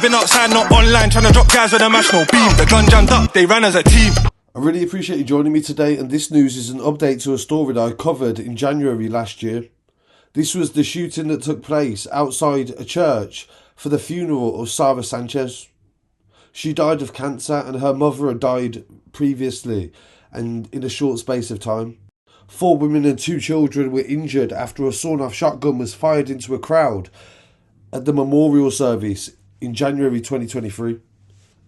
been outside, not online, trying to drop guys with a mash, no beam. The gun jammed up, they ran as a team. I really appreciate you joining me today, and this news is an update to a story that I covered in January last year. This was the shooting that took place outside a church for the funeral of Sarah Sanchez. She died of cancer and her mother had died previously and in a short space of time. 4 women and 2 children were injured after a sawn-off shotgun was fired into a crowd at the memorial service in January 2023.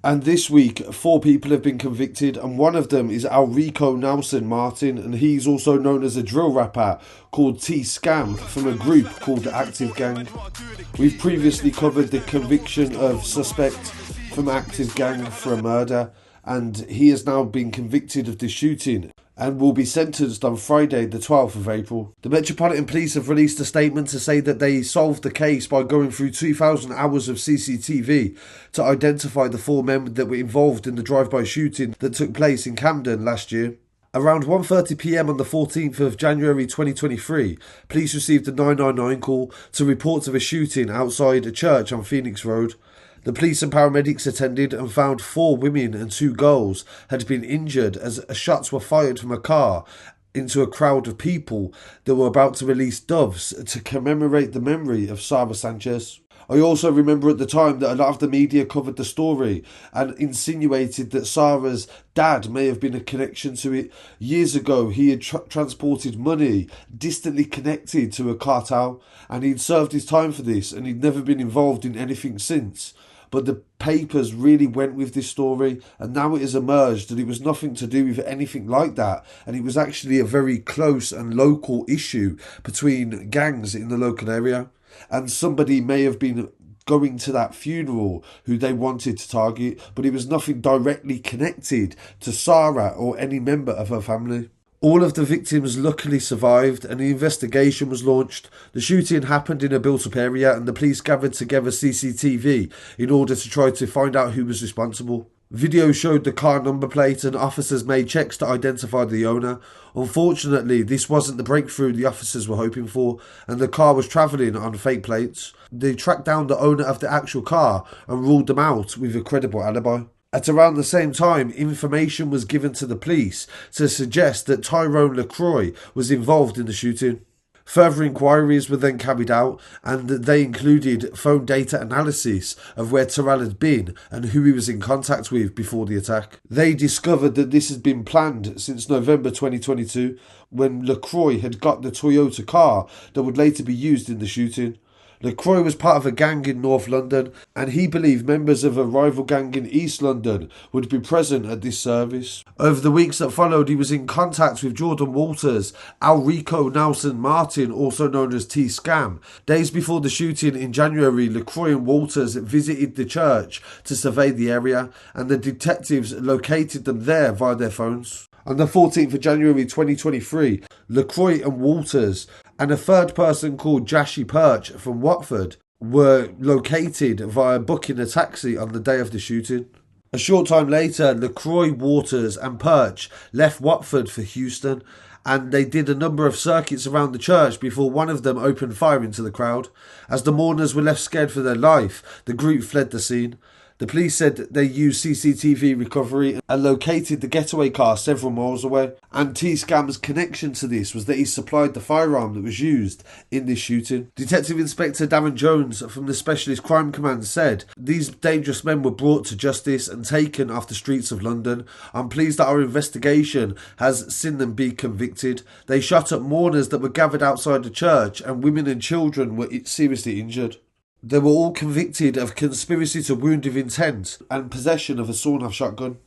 And this week, 4 people have been convicted, and one of them is Alrico Nelson Martin, and he's also known as a drill rapper called T.Scam from a group called Gxng. We've previously covered the conviction of suspect from Gxng for a murder, and he has now been convicted of the shooting and will be sentenced on Friday the 12th of April. The Metropolitan Police have released a statement to say that they solved the case by going through 2,000 hours of CCTV to identify the 4 men that were involved in the drive-by shooting that took place in Camden last year. Around 1:30 p.m. on the 14th of January 2023, police received a 999 call to report of a shooting outside a church on Phoenix Road. The police and paramedics attended and found 4 women and 2 girls had been injured as shots were fired from a car into a crowd of people that were about to release doves to commemorate the memory of Sarah Sanchez. I also remember at the time that a lot of the media covered the story and insinuated that Sarah's dad may have been a connection to it. Years ago, he had transported money distantly connected to a cartel, and he'd served his time for this, and he'd never been involved in anything since. But the papers really went with this story, and now it has emerged that it was nothing to do with anything like that, and it was actually a very close and local issue between gangs in the local area, and somebody may have been going to that funeral who they wanted to target, but it was nothing directly connected to Sarah or any member of her family. All of the victims luckily survived and the investigation was launched. The shooting happened in a built-up area and the police gathered together CCTV in order to try to find out who was responsible. Video showed the car number plate and officers made checks to identify the owner. Unfortunately, this wasn't the breakthrough the officers were hoping for, and the car was travelling on fake plates. They tracked down the owner of the actual car and ruled them out with a credible alibi. At around the same time, information was given to the police to suggest that Tyrone LaCroix was involved in the shooting. Further inquiries were then carried out, and they included phone data analysis of where Terrell had been and who he was in contact with before the attack. They discovered that this had been planned since November 2022, when LaCroix had got the Toyota car that would later be used in the shooting. LaCroix was part of a gang in North London, and he believed members of a rival gang in East London would be present at this service. Over the weeks that followed, he was in contact with Jordan Walters, Alrico Nelson Martin, also known as T.Scam. Days before the shooting in January, LaCroix and Walters visited the church to survey the area, and the detectives located them there via their phones. On the 14th of January 2023, LaCroix and Walters and a third person called Jashi Perch from Watford were located via booking a taxi on the day of the shooting. A short time later, LaCroix, Walters and Perch left Watford for Euston, and they did a number of circuits around the church before one of them opened fire into the crowd. As the mourners were left scared for their life, the group fled the scene. The police said they used CCTV recovery and located the getaway car several miles away. And T.Scam's connection to this was that he supplied the firearm that was used in this shooting. Detective Inspector Darren Jones from the Specialist Crime Command said, "These dangerous men were brought to justice and taken off the streets of London. I'm pleased that our investigation has seen them be convicted. They shot at mourners that were gathered outside the church, and women and children were seriously injured. They were all convicted of conspiracy to wound with intent and possession of a sawn-off shotgun."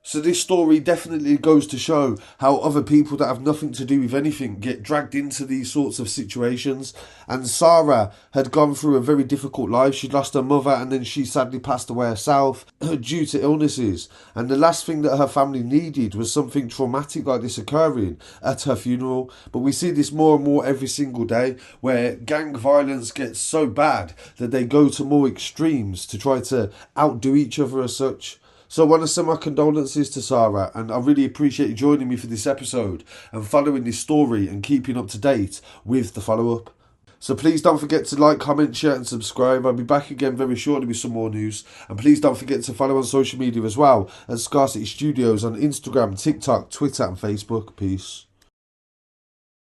So this story definitely goes to show how other people that have nothing to do with anything get dragged into these sorts of situations. And Sarah had gone through a very difficult life. She'd lost her mother and then she sadly passed away herself due to illnesses. And the last thing that her family needed was something traumatic like this occurring at her funeral. But we see this more and more every single day, where gang violence gets so bad that they go to more extremes to try to outdo each other as such. So I want to send my condolences to Sarah, and I really appreciate you joining me for this episode and following this story and keeping up to date with the follow-up. So please don't forget to like, comment, share and subscribe. I'll be back again very shortly with some more news. And please don't forget to follow on social media as well at Scarcity Studios on Instagram, TikTok, Twitter and Facebook. Peace.